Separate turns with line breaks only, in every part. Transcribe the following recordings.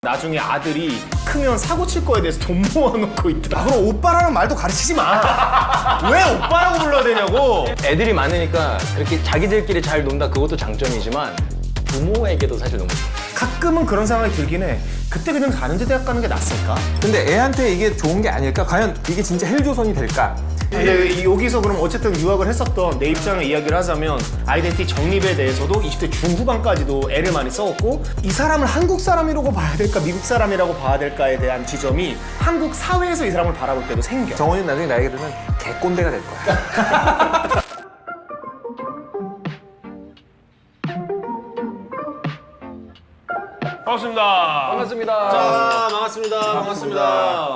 나중에 아들이 크면 사고 칠 거에 대해서 돈 모아놓고 있더라. 그럼 오빠라는 말도 가르치지 마. 왜 오빠라고 불러야 되냐고.
애들이 많으니까 그렇게 자기들끼리 잘 논다, 그것도 장점이지만 부모에게도 사실 너무
가끔은 그런 생각이 들긴 해. 그때 그냥 가는데 대학 가는 게 낫을까?
근데 애한테 이게 좋은 게 아닐까? 과연 이게 진짜 헬조선이 될까?
이제 여기서 그럼 어쨌든 유학을 했었던 내 입장을 이야기를 하자면 아이덴티티 정립에 대해서도 20대 중후반까지도 애를 많이 써왔고, 이 사람을 한국 사람이라고 봐야 될까 미국 사람이라고 봐야 될까에 대한 지점이 한국 사회에서 이 사람을 바라볼 때도 생겨.
정원이 나중에 나이가 들면 개꼰대가 될 거야.
반갑습니다.
반갑습니다.
자, 반갑습니다.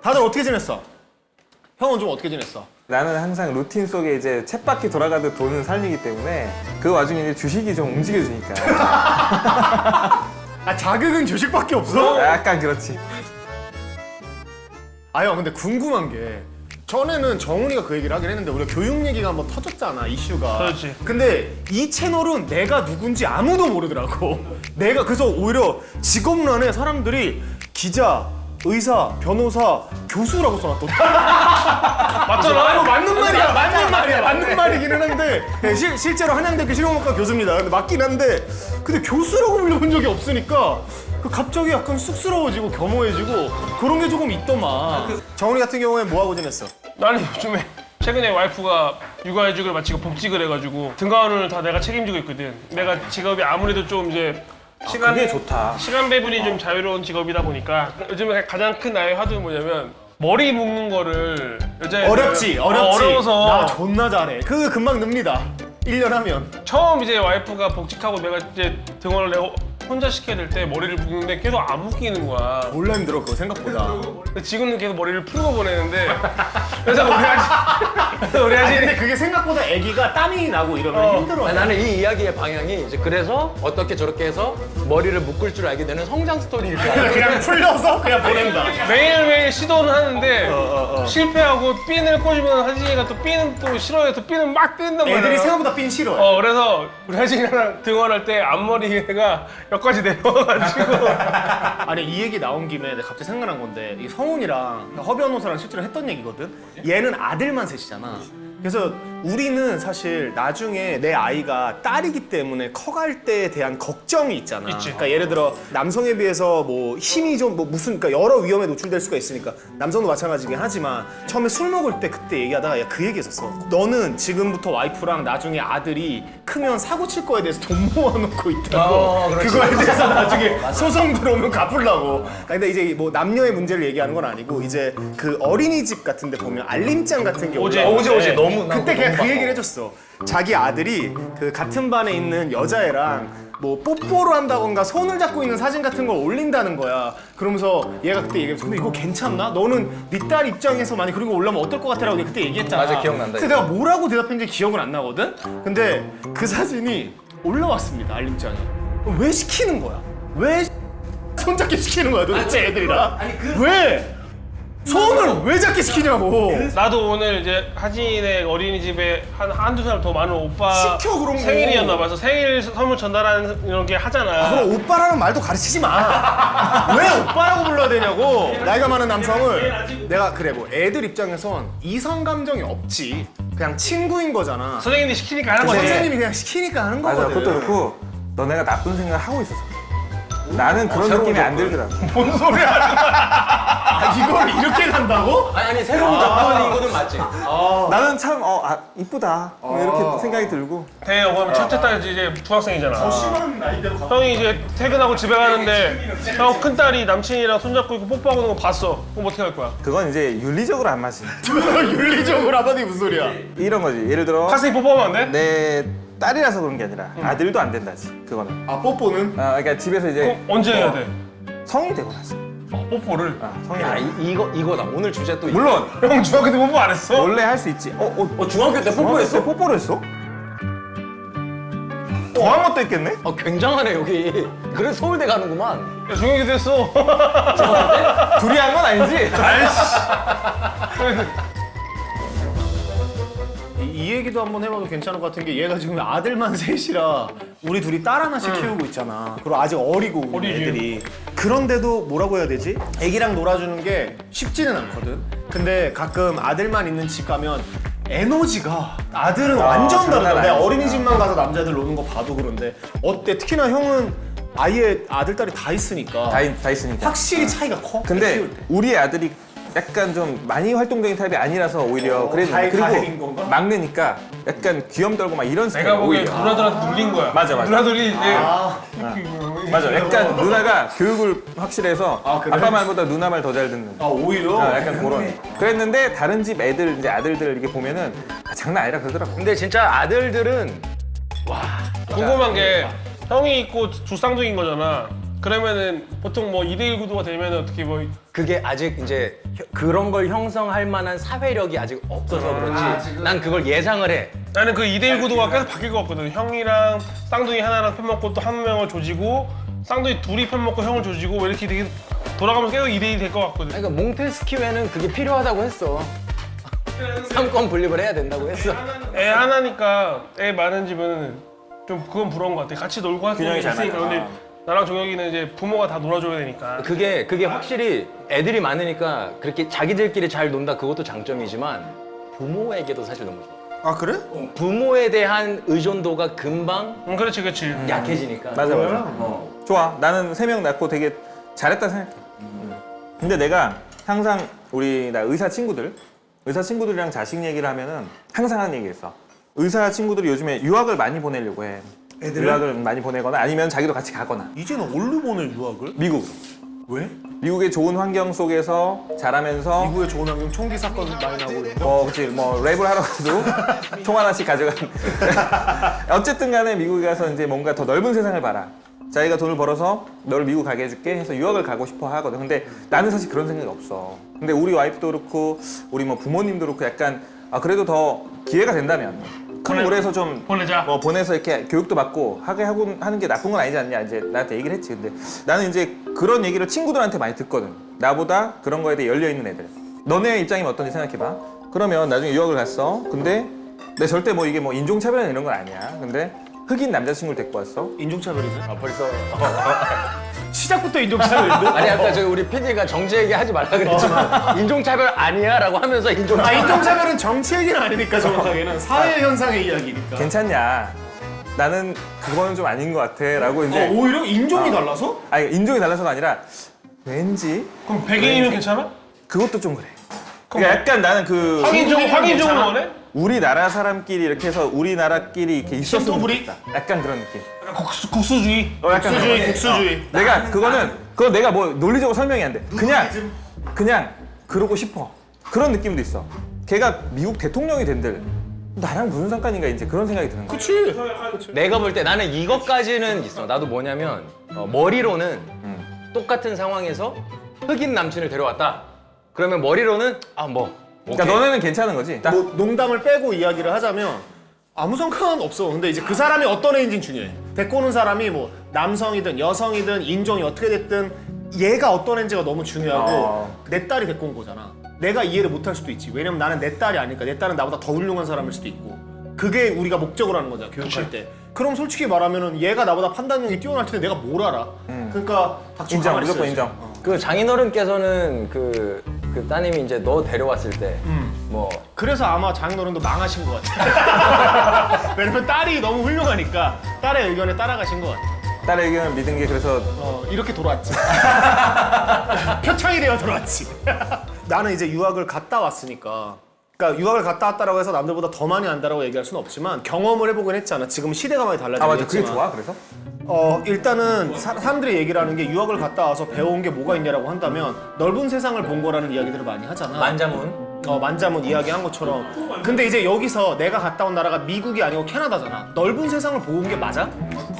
다들 어떻게 지냈어? 형은 좀 어떻게 지냈어?
나는 항상 루틴 속에 이제 쳇바퀴 돌아가듯 도는 삶이기 때문에 그 와중에 이제 주식이 좀 움직여주니까
아, 자극은 주식밖에 없어?
약간 그렇지.
아, 형, 근데 궁금한 게 전에는 정훈이가 그 얘기를 하긴 했는데 우리가 교육 얘기가 한번 터졌잖아, 이슈가.
그렇지.
근데 이 채널은 내가 누군지 아무도 모르더라고. 내가 그래서 오히려 직업란에 사람들이 기자, 의사, 변호사, 교수라고 써놨더라.
맞잖아.
이거 맞는 말이야, 맞는 말이기는 한데 실제로 한양대학교 실용음악과 교수입니다. 근데 맞긴 한데 근데 교수라고 불려본 적이 없으니까 갑자기 약간 쑥스러워지고 겸허해지고 그런 게 조금 있더만. 정훈이 같은 경우에 뭐 하고 지냈어?
나는 요즘에 최근에 와이프가 육아휴직을 마치고 복직을 해가지고 등하원을 다 내가 책임지고 있거든. 내가 직업이 아무래도 좀 이제
그게 좋다.
시간 배분이 좀 자유로운 직업이다 보니까 요즘에 가장 큰 나의 화두는 뭐냐면 머리 묶는 거를 여자애들
어렵지.
어려워서
나 존나 잘해. 그거 금방 늡니다. 1년 하면.
처음 이제 와이프가 복직하고 내가 이제 등원을 내가 혼자 시켜야 될 때 머리를 묶는데 계속 안 묶이는 거야.
몰라 힘들어, 그거 생각보다.
근데 지금은 계속 머리를 풀고 보내는데 그래서 우리
아니,
아직
근데 그게 생각보다 아기가 땀이 나고 이러면 힘들어.
아니, 나는 이 이야기의 방향이 이제 그래서 어떻게 저렇게 해서 머리를 묶을 줄 알게 되는 성장 스토리를
그냥 풀려서 그냥 보낸다.
매일매일 시도는 하는데 실패하고 핀을 꽂으면 하진이가 또 핀은 또 싫어해. 또 핀은 막 뜬단 말이야.
애들이 생각보다 삔 싫어해.
그래서 우리 하진이랑 등원할 때 앞머리가 여기까지 내려와가지고
아니, 이 얘기 나온 김에 내가 갑자기 생각난 건데 이 성훈이랑 허 변호사랑 실제로 했던 얘기거든. 얘는 아들만 셋이잖아. 그래서 우리는 사실 나중에 내 아이가 딸이기 때문에 커갈 때에 대한 걱정이 있잖아.
있지.
그러니까 예를 들어 남성에 비해서 뭐 힘이 좀 뭐 무슨 그러니까 여러 위험에 노출될 수가 있으니까 남성도 마찬가지긴 하지만 처음에 술 먹을 때 그때 얘기하다가 야, 그 얘기했었어. 너는 지금부터 와이프랑 나중에 아들이 크면 사고 칠 거에 대해서 돈 모아놓고 있다고.
그렇지.
그거에 대해서 나중에 소송 들어오면 갚으려고. 근데 이제 뭐 남녀의 문제를 얘기하는 건 아니고 이제 그 어린이집 같은 데 보면 알림장 같은 게
오지.
올라오는데
너무
그때 걔가 그 얘기를 해줬어. 자기 아들이 그 같은 반에 있는 여자애랑 뭐 뽀뽀를 한다던가 손을 잡고 있는 사진 같은 걸 올린다는 거야. 그러면서 얘가 그때 얘기했어. 근데 이거 괜찮나? 너는 네 딸 입장에서 만약 그런 거 올라오면 어떨 것 같아라고 내가 그때 얘기했잖아.
맞아, 기억난다,
근데 내가 뭐라고 대답했는지 기억은 안 나거든? 근데 그 사진이 올라왔습니다, 알림장에. 왜 시키는 거야? 왜 손잡기 시키는 거야 도대체 애들이랑? 왜? 손을 왜 잡기 시키냐고.
나도 오늘 이제 하진이네 어린이집에 한두 살 더 많은 오빠
시켜, 그런 거.
생일이었나 봐서 생일 선물 전달하는 이런 게 하잖아.
그럼 오빠라는 말도 가르치지 마. 왜 오빠라고 불러야 되냐고. 나이가 많은 남성을 내가 그래 뭐 애들 입장에선 이성 감정이 없지. 그냥 친구인 거잖아.
선생님이 시키니까 하는 거지.
선생님이 그냥 시키니까 하는
맞아,
거거든.
그것도 그렇고 너네가 나쁜 생각을 하고 있어서 나는 그런 느낌이 안 들더라고.
뭔 소리야? 아, 이걸 이렇게 간다고?
아니 새로운 접근이 이거는 맞지.
나는 참 이쁘다 이렇게 생각이 들고.
대여고 첫째 딸 이제 중학생이잖아.
심한 나이대로 가.
형이 이제 퇴근하고 집에 가는데 형 큰딸이 남친이랑 손잡고 있고 뽀뽀하고 있는 거 봤어. 그럼 어떻게 할 거야?
그건 이제 윤리적으로 안 맞지.
윤리적으로 하더니 무슨 소리야?
이런 거지. 예를 들어
학생이 뽀뽀하면 안 돼?
내 딸이라서 그런 게 아니라 아들도 안 된다지. 그거는.
아, 뽀뽀는?
그러니까 집에서 이제
언제 해야 돼?
성이 되고 나서.
뽀뽀를?
성이
야,
되고.
이거다. 오늘 주제 또
물론
형 중학교 때 뽀뽀 안 했어?
원래 할 수 있지.
중학교 때 뽀뽀했어?
뽀뽀를 했어? 더한 것도 있겠네?
굉장하네 여기. 그래서 서울대 가는구만.
야, 중학교 때 했어.
둘이 한 건 아니지?
아이씨.
이 이 얘기도 한번 해봐도 괜찮을 것 같은 게 얘가 지금 아들만 셋이라 우리 둘이 딸 하나씩 키우고 있잖아. 그리고 아직 어리고 우리
어리지.
애들이. 그런데도 뭐라고 해야 되지? 애기랑 놀아주는 게 쉽지는 않거든. 근데 가끔 아들만 있는 집 가면 에너지가 아들은 완전
장난
다르다. 내가
아니지.
어린이집만 가서 남자들 노는 거 봐도 그런데 어때? 특히나 형은 아예 아들 딸이 다 있으니까
다 있으니까.
확실히 차이가 커.
근데
키울 때.
우리 아들이 약간 좀 많이 활동적인 타입이 아니라서 오히려 그랬는데
다행인 건가?
그리고 막내니까 약간 귀염 떨고 막 이런 스타일
내가 보기엔
오히려.
누나들한테 눌린 거야.
맞아.
누나들이 이제
맞아. 약간 누나가 교육을 확실해서
그래?
아빠 말보다 누나 말 더 잘 듣는.
오히려?
약간 그런. 그랬는데 다른 집 애들 이제 아들들 이렇게 보면은 장난 아니라 그러더라고.
근데 진짜 아들들은
궁금한 게 형이 있고 두 쌍둥이인 거잖아. 그러면은 보통 뭐 2대1 구도가 되면 어떻게 뭐
그게 아직 이제 그런 걸 형성할 만한 사회력이 아직 없어서 그렇지. 난 그걸 예상을 해.
나는 그 2대1 구도가 계속 바뀔 것 같거든. 형이랑 쌍둥이 하나랑 편먹고 또 한 명을 조지고 쌍둥이 둘이 편먹고 형을 조지고 이렇게 되게 돌아가면서 계속 2대1 될 것 같거든.
그러니까 몽테스키웨는 그게 필요하다고 했어. 삼권 분립을 해야 된다고 했어.
애 하나니까 애 많은 집은 좀 그건 부러운 것 같아. 같이 놀고 할 수
균형이 잘
있으니까.
맞아.
근데 나랑 종혁이는 이제 부모가 다 놀아줘야 되니까.
그게 확실히 애들이 많으니까 그렇게 자기들끼리 잘 논다 그것도 장점이지만 부모에게도 사실 너무 좋아.
아 그래?
부모에 대한 의존도가 금방
그렇지, 그렇지.
약해지니까.
맞아. 좋아. 나는 3명 낳고 되게 잘했다 생각해. 근데 내가 항상 우리 나 의사 친구들이랑 자식 얘기를 하면은 항상 하는 얘기 있어. 의사 친구들이 요즘에 유학을 많이 보내려고 해.
애들을?
유학을 많이 보내거나 아니면 자기도 같이 가거나.
이제는 어디로 보낼 유학을?
미국.
왜?
미국의 좋은 환경 속에서 자라면서
미국의 좋은 환경 총기 사건 많이 나고 이런 거?
그치 뭐 랩을 하러가도 총 하나씩 가져간 어쨌든 간에 미국에 가서 이제 뭔가 더 넓은 세상을 봐라. 자기가 돈을 벌어서 너를 미국 가게 해줄게 해서 유학을 가고 싶어 하거든. 근데 나는 사실 그런 생각이 없어. 근데 우리 와이프도 그렇고 우리 뭐 부모님도 그렇고 약간 그래도 더 기회가 된다면 큰 물에서 좀
보내자.
보내서 이렇게 교육도 받고 하게 하고 하는 게 나쁜 건 아니지 않냐 이제 나한테 얘기를 했지. 근데 나는 이제 그런 얘기를 친구들한테 많이 듣거든. 나보다 그런 거에 대해 열려 있는 애들. 너네 입장이면 어떤지 생각해봐. 그러면 나중에 유학을 갔어. 근데 내 절대 뭐 이게 뭐 인종차별이나 이런 건 아니야. 근데 흑인 남자친구를 데리고 왔어.
인종차별이지?
벌써.
시작부터 인종차별인데?
아니 아까 저 우리 PD가 정치 얘기 하지 말라 그랬지만 인종차별 아니야라고 하면서 인종차별.
인종차별은 정치 얘기는 아니니까 정확하게는 사회 현상의 이야기니까.
괜찮냐? 나는 그거는 좀 아닌 것 같아라고 이제
오히려 인종이 달라서?
아니 인종이 달라서가 아니라 왠지
그럼 백인이면 괜찮아?
그것도 좀 그래. 그러니까 약간 나는 그
황인종을 원해?
우리나라 사람끼리 이렇게 해서 우리나라끼리 이렇게 있었으면
신도부리?
좋겠다. 약간 그런 느낌.
국수주의.
약간 그런.
국수주의.
내가 그건 내가 뭐 논리적으로 설명이 안 돼. 그냥 그러고 싶어. 그런 느낌도 있어. 걔가 미국 대통령이 된들 나랑 무슨 상관인가 이제 그런 생각이 드는 거야.
그치?
내가 볼 때 나는 이것까지는 있어. 나도 뭐냐면 머리로는 똑같은 상황에서 흑인 남친을 데려왔다. 그러면 머리로는
그러니까 너네는 괜찮은 거지.
뭐 농담을 빼고 이야기를 하자면 아무 상관 없어. 근데 이제 그 사람이 어떤 애인지는 중요해. 데리고 오는 사람이 뭐 남성이든 여성이든 인종이 어떻게 됐든 얘가 어떤 애인지가 너무 중요하고 내 딸이 데리고 온 거잖아. 내가 이해를 못 할 수도 있지. 왜냐면 나는 내 딸이 아니니까. 내 딸은 나보다 더 훌륭한 사람일 수도 있고. 그게 우리가 목적으로 하는 거잖아, 교육할 때. 그럼 솔직히 말하면은 얘가 나보다 판단력이 뛰어날 텐데 내가 뭘 알아? 그러니까 닥치고
인정,
가만히
무조건
있어야지.
인정.
그 장인어른께서는 그 따님이 이제 너 데려왔을 때 뭐
그래서 아마 장인어른도 망하신 것 같아. 왜냐면 딸이 너무 훌륭하니까 딸의 의견에 따라가신 것 같아.
딸의 의견을 믿은 게 그래서
이렇게 돌아왔지. 표창이 되어 돌아왔지. 나는 이제 유학을 갔다 왔으니까. 그러니까 유학을 갔다 왔다라고 해서 남들보다 더 많이 안다라고 얘기할 수는 없지만 경험을 해보긴 했잖아. 지금 시대가 많이 달라지긴
맞아 그게
했지만.
좋아 그래서?
일단은 사람들이 얘기를 하는 게 유학을 갔다 와서 배운 게 뭐가 있냐라고 한다면 넓은 세상을 본 거라는 이야기들을 많이 하잖아.
만자문.
만자문 이야기한 것처럼. 근데 이제 여기서 내가 갔다 온 나라가 미국이 아니고 캐나다잖아. 넓은 세상을 보고 온 게 맞아?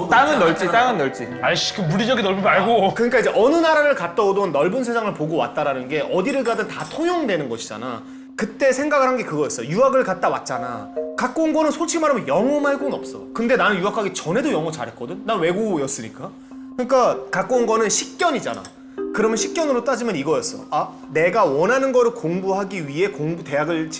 땅은 넓지.
아이씨, 그 물리적인 넓이 말고.
그러니까 이제 어느 나라를 갔다 오든 넓은 세상을 보고 왔다라는 게 어디를 가든 다 통용되는 것이잖아. 그때 생각을 한 게 그거였어. 유학을 갔다 왔잖아. 갖고 온 거는 솔직히 말하면 영어 말고는 없어. 근데 나는 유학 가기 전에도 영어 잘했거든? 난 외국어였으니까. 그러니까 갖고 온 거는 식견이잖아. 그러면 식견으로 따지면 이거였어. 내가 원하는 거를 공부하기 위해 대학을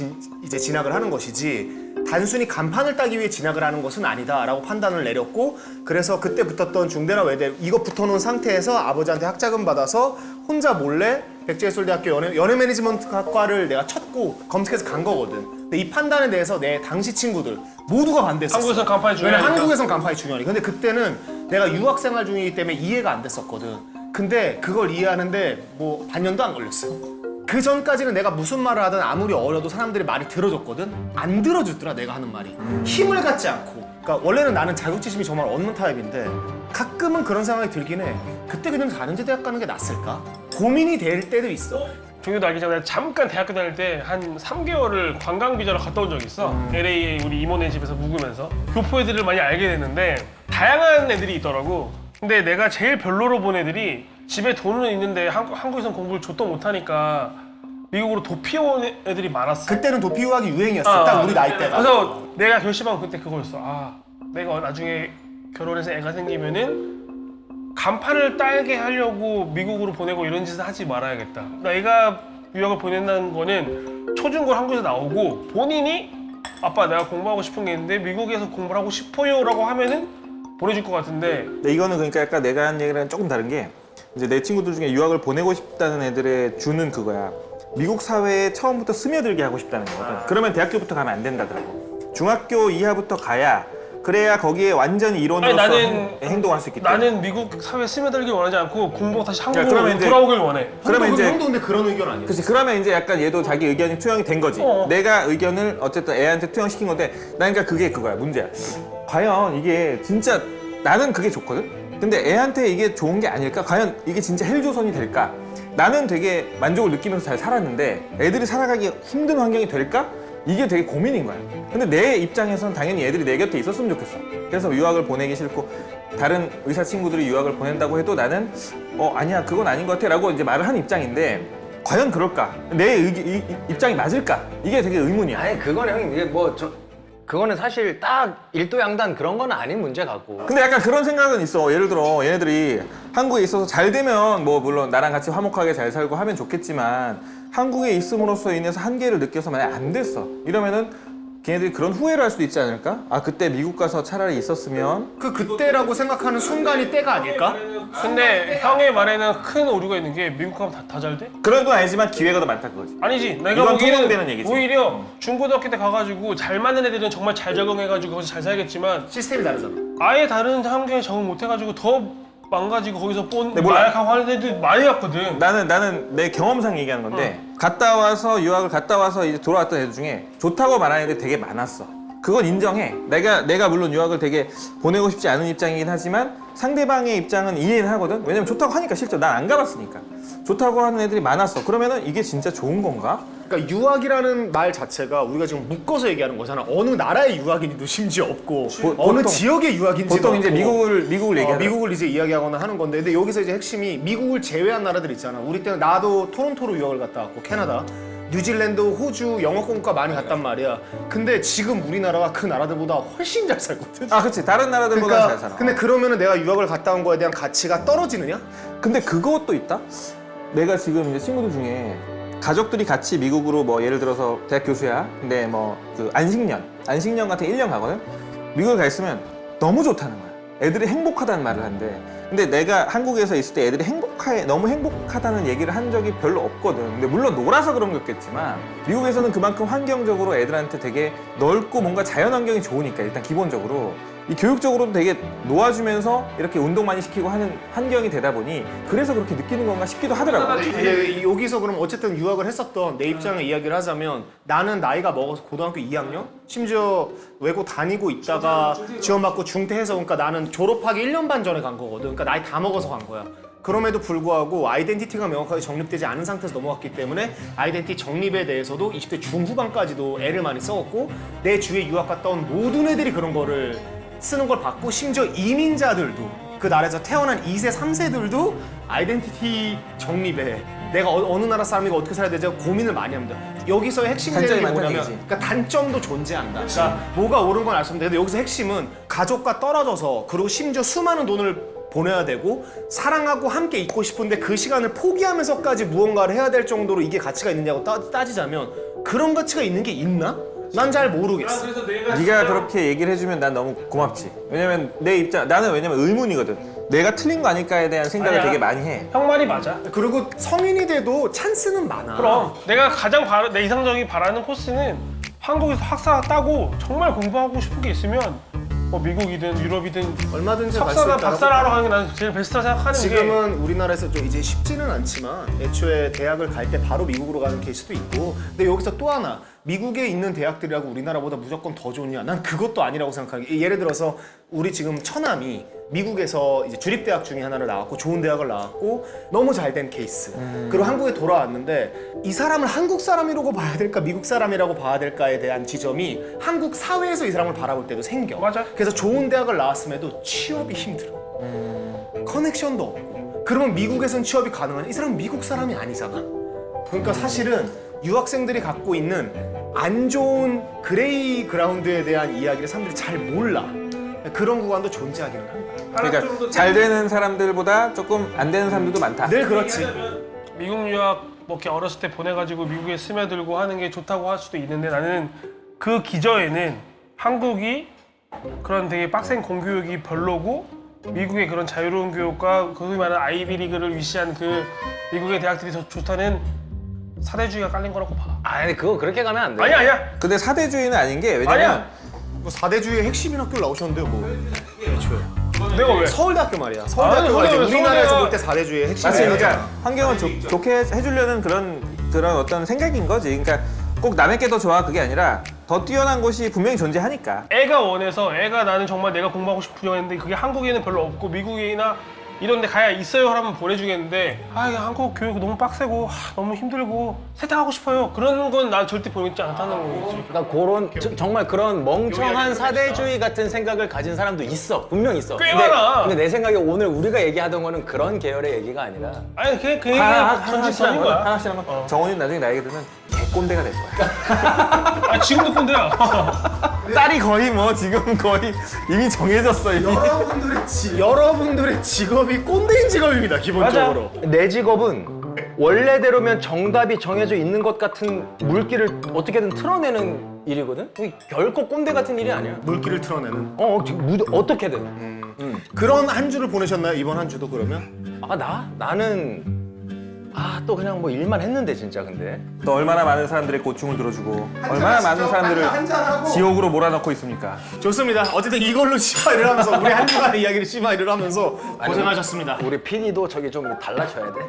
이제 진학을 하는 것이지 단순히 간판을 따기 위해 진학을 하는 것은 아니다라고 판단을 내렸고 그래서 그때 붙었던 중대나 외대 이거 붙어놓은 상태에서 아버지한테 학자금 받아서 혼자 몰래 백제예술대학교 연예 매니지먼트 학과를 내가 찾고 검색해서 간 거거든. 근데 이 판단에 대해서 내 당시 친구들 모두가 반대했었어.
한국에선 간판이
왜냐면
중요하니까.
한국에선 간판이 중요하니까. 근데 그때는 내가 유학 생활 중이기 때문에 이해가 안 됐었거든. 근데 그걸 이해하는데 뭐 반년도 안 걸렸어. 그 전까지는 내가 무슨 말을 하든 아무리 어려도 사람들이 말이 들어줬거든. 안 들어주더라 내가 하는 말이. 힘을 갖지 않고. 그러니까 원래는 나는 자격지심이 정말 없는 타입인데 가끔은 그런 생각이 들긴 해. 그때 그냥 다른데 대학 가는 게 낫을까? 고민이 될 때도 있어.
종교도 알겠지만 내가 잠깐 대학교 다닐 때 한 3개월을 관광 비자로 갔다 온 적이 있어. LA에 우리 이모네 집에서 묵으면서 교포 애들을 많이 알게 됐는데 다양한 애들이 있더라고. 근데 내가 제일 별로로 본 애들이 집에 돈은 있는데 한국에선 공부를 좆도 못하니까 미국으로 도피 온 애들이 많았어.
그때는 도피 유학이 유행이었어. 딱 우리 나이 때가.
그래서 내가 결심한 건 그때 그거였어. 아, 내가 나중에 결혼해서 애가 생기면은 간판을 따게 하려고 미국으로 보내고 이런 짓을 하지 말아야겠다. 애가 유학을 보낸다는 거는 초중고 한국에서 나오고 본인이 아빠 내가 공부하고 싶은 게 있는데 미국에서 공부를 하고 싶어요라고 하면은 보내줄 것 같은데
근데 이거는 그러니까 약간 내가 한 얘기랑 조금 다른 게 이제 내 친구들 중에 유학을 보내고 싶다는 애들의 주는 그거야. 미국 사회에 처음부터 스며들게 하고 싶다는 거거든. 그러면 대학교부터 가면 안 된다더라고. 중학교 이하부터 가야 그래야 거기에 완전히 이론으로서
아니, 나는-
행동할 수 있기 때문에.
나는 미국 사회에 스며들길 원하지 않고 공부하고 다시 한국으로
그러면 이제-
돌아오길 원해.
그러면 이제
형도 근데 그런 의견 아니야?
그치, 그러면 이제 약간 얘도 자기 의견이 투영이 된 거지. 내가 의견을 어쨌든 애한테 투영시킨 건데 난 그러니까 그게 그거야 문제야. 과연 이게 진짜 나는 그게 좋거든. 근데 애한테 이게 좋은 게 아닐까? 과연 이게 진짜 헬조선이 될까? 나는 되게 만족을 느끼면서 잘 살았는데 애들이 살아가기 힘든 환경이 될까? 이게 되게 고민인 거야. 근데 내 입장에서는 당연히 애들이 내 곁에 있었으면 좋겠어. 그래서 유학을 보내기 싫고 다른 의사 친구들이 유학을 보낸다고 해도 나는 아니야 그건 아닌 것 같아 라고 이제 말을 하는 입장인데 과연 그럴까? 내 입장이 맞을까? 이게 되게 의문이야.
아니 그거는 형님 이게 그거는 사실 딱 일도양단 그런 건 아닌 문제 같고.
근데 약간 그런 생각은 있어. 예를 들어 얘네들이 한국에 있어서 잘 되면 뭐 물론 나랑 같이 화목하게 잘 살고 하면 좋겠지만 한국에 있음으로써 인해서 한계를 느껴서 만약 안 됐어. 이러면은 걔네들이 그런 후회를 할 수도 있지 않을까? 아 그때 미국 가서 차라리 있었으면.
그때라고 생각하는 순간이 때가 아닐까?
근데 형의 말에는 큰 오류가 있는 게 미국 가면 다 잘 돼?
그런 건 아니지만 기회가 더 많다 그거지.
아니지. 내가
이건 통용되는
보기에는
얘기지.
오히려 중고등학교 때 가가지고 잘 맞는 애들은 정말 잘 적응해가지고 거기서 잘 살겠지만
시스템이 다르잖아.
아예 다른 환경에 적응 못해가지고 더 망가지고 거기서
근데 몰라.
마약하고 하는 애들 많이 봤거든.
나는 내 경험상 얘기하는 건데 갔다 와서 유학을 갔다 와서 이제 돌아왔던 애들 중에 좋다고 말하는 애들 되게 많았어. 그건 인정해. 내가 물론 유학을 되게 보내고 싶지 않은 입장이긴 하지만 상대방의 입장은 이해는 하거든. 왜냐면 좋다고 하니까 실제 난 안 가봤으니까. 좋다고 하는 애들이 많았어. 그러면은 이게 진짜 좋은 건가?
그러니까 유학이라는 말 자체가 우리가 지금 묶어서 얘기하는 거잖아. 어느 나라의 유학인지도 심지어 없고 어느
보통-
지역의 유학인지도
보통 이제
없고.
미국을 얘기하는
미국을 이제 이야기하거나 하는 건데 근데 여기서 이제 핵심이 미국을 제외한 나라들 있잖아. 우리 때는 나도 토론토로 유학을 갔다 왔고 캐나다, 뉴질랜드, 호주 영어권과 많이 갔단 말이야. 근데 지금 우리나라가 그 나라들보다 훨씬 잘 살거든.
아 그치 다른 나라들보다 잘 살아.
근데 그러면은 내가 유학을 갔다 온 거에 대한 가치가 떨어지느냐?
근데 그것도 있다? 내가 지금 이제 친구들 중에 가족들이 같이 미국으로 뭐 예를 들어서 대학 교수야. 근데 뭐 그 안식년 같은 1년 가거든? 미국에 가 있으면 너무 좋다는 거야. 애들이 행복하다는 말을 한대. 근데 내가 한국에서 있을 때 애들이 너무 행복하다는 얘기를 한 적이 별로 없거든. 근데 물론 놀아서 그런 거겠지만 미국에서는 그만큼 환경적으로 애들한테 되게 넓고 뭔가 자연 환경이 좋으니까 일단 기본적으로 이 교육적으로도 되게 놓아주면서 이렇게 운동 많이 시키고 하는 환경이 되다 보니 그래서 그렇게 느끼는 건가 싶기도 하더라고.
이제 여기서 그럼 어쨌든 유학을 했었던 내 입장의 이야기를 하자면 나는 나이가 먹어서 고등학교 2학년? 심지어 외고 다니고 있다가 지원받고 중퇴해서 그러니까 나는 졸업하기 1년 반 전에 간 거거든. 그러니까 나이 다 먹어서 간 거야. 그럼에도 불구하고 아이덴티티가 명확하게 정립되지 않은 상태에서 넘어갔기 때문에 아이덴티티 정립에 대해서도 20대 중후반까지도 애를 많이 써왔고 내 주위에 유학 갔다 온 모든 애들이 그런 거를 쓰는 걸 봤고 심지어 이민자들도 그 나라에서 태어난 2세, 3세들도 아이덴티티 정립에 내가 어느 나라 사람이고 어떻게 살아야 되지 고민을 많이 합니다. 여기서의 핵심이 되는
단점이
게
많다는
뭐냐면
얘기지.
그러니까 단점도 존재한다. 그러니까 뭐가 옳은 건 알 수 없는데 근데 여기서 핵심은 가족과 떨어져서 그리고 심지어 수많은 돈을 보내야 되고 사랑하고 함께 있고 싶은데 그 시간을 포기하면서까지 무언가를 해야 될 정도로 이게 가치가 있느냐고 따지자면 그런 가치가 있는 게 있나? 난 잘 모르겠어.
그래서 내가
네가 그렇게 얘기를 해주면 난 너무 고맙지. 왜냐면 내 입장 나는 왜냐면 의문이거든. 내가 틀린 거 아닐까에 대한 생각을
아니야.
되게 많이 해.
형 말이 맞아.
그리고 성인이 돼도 찬스는 많아.
그럼 내가 가장 내 이상적인 바라는 코스는 한국에서 학사 따고 정말 공부하고 싶은 게 있으면 뭐 미국이든 유럽이든
얼마든지 갈 수
석사나
있다.
박사를 하러 가는 게 난 제일 베스트라 생각하는 게
지금은 우리나라에서 좀 이제 쉽지는 않지만 애초에 대학을 갈 때 바로 미국으로 가는 케이스도 있고, 근데 여기서 또 하나, 미국에 있는 대학들이라고 우리나라보다 무조건 더 좋냐? 난 그것도 아니라고 생각하는 게, 예를 들어서 우리 지금 처남이 미국에서 이제 주립대학 중에 하나를 나왔고 좋은 대학을 나왔고 너무 잘 된 케이스. 그리고 한국에 돌아왔는데 이 사람을 한국 사람이라고 봐야 될까 미국 사람이라고 봐야 될까에 대한 지점이 한국 사회에서 이 사람을 바라볼 때도 생겨.
맞아.
그래서 좋은 대학을 나왔음에도 취업이 힘들어. 커넥션도 없고. 그러면 미국에선 취업이 가능한, 이 사람은 미국 사람이 아니잖아. 그러니까 사실은 유학생들이 갖고 있는 안 좋은 그레이 그라운드에 대한 이야기를 사람들이 잘 몰라. 그런 구간도 존재하기는 한다.
그러니까 잘 되는 사람들보다 조금 안 되는 사람들도 많다.
늘 그렇지.
미국 유학 뭐 이렇게 어렸을 때 보내가지고 미국에 스며들고 하는 게 좋다고 할 수도 있는데 나는 그 기저에는 한국이 그런 되게 빡센 공교육이 별로고 미국의 그런 자유로운 교육과 소위 말하는 아이비리그를 위시한 그 미국의 대학들이 더 좋다는 사대주의가 깔린 거라고 봐.
아니 그거 그렇게 가면 안 돼.
아니야.
근데 사대주의는 아닌 게 왜냐면
아니야.
뭐 4대주의 핵심인 학교를 나오셨는데요, 뭐. 애초에.
내가 왜?
서울대학교 말이야. 서울대학교가
아니,
이제
왜
우리나라에서
서울대가-
볼 때 4대주의 핵심이야.
맞지? 그러니까 환경을 좋게 해주려는 그런 어떤 생각인 거지. 그러니까 꼭 남의 게 더 좋아 그게 아니라 더 뛰어난 곳이 분명히 존재하니까.
애가 원해서 애가 나는 정말 내가 공부하고 싶으려 했는데 그게 한국에는 별로 없고 미국이나 이런 데 가야 있어요 하면 보내주겠는데 이게 한국 교육 너무 빡세고 너무 힘들고 세탁하고 싶어요. 그런 건 난 절대 보내지 않다는 거겠지.
그러니까 그런 정말 그런 멍청한 사대주의 같은 생각을 가진 사람도 있어. 분명 있어.
꽤 많아.
근데 내 생각에 오늘 우리가 얘기하던 거는 그런 계열의 얘기가 아니라
아니 그 얘기가 전지선인 거야.
하나씩 한번. 정원이 나중에 나이가 들면 개꼰대가 될 거야.
아 지금도 꼰대야.
딸이 거의 뭐 지금 거의 이미 정해졌어 이미.
여러분들의 직업이 꼰대인 직업입니다, 기본적으로.
내 직업은 원래대로면 정답이 정해져 있는 것 같은 물기를 어떻게든 틀어내는 일이거든? 그게 결코 꼰대 같은 일이 아니야.
물기를 틀어내는.
어떻게든.
그런 한 주를 보내셨나요, 이번 한 주도 그러면?
나는 또 그냥 뭐 일만 했는데 진짜 근데.
또 얼마나 많은 사람들의 고충을 들어주고 얼마나 많은 사람들을 지옥으로 몰아넣고 있습니까?
좋습니다. 어쨌든 이걸로 씨발을 하면서 우리 한 주간의 이야기를 씨발을 하면서 고생하셨습니다.
우리 PD도 저기 좀 달라져야 돼.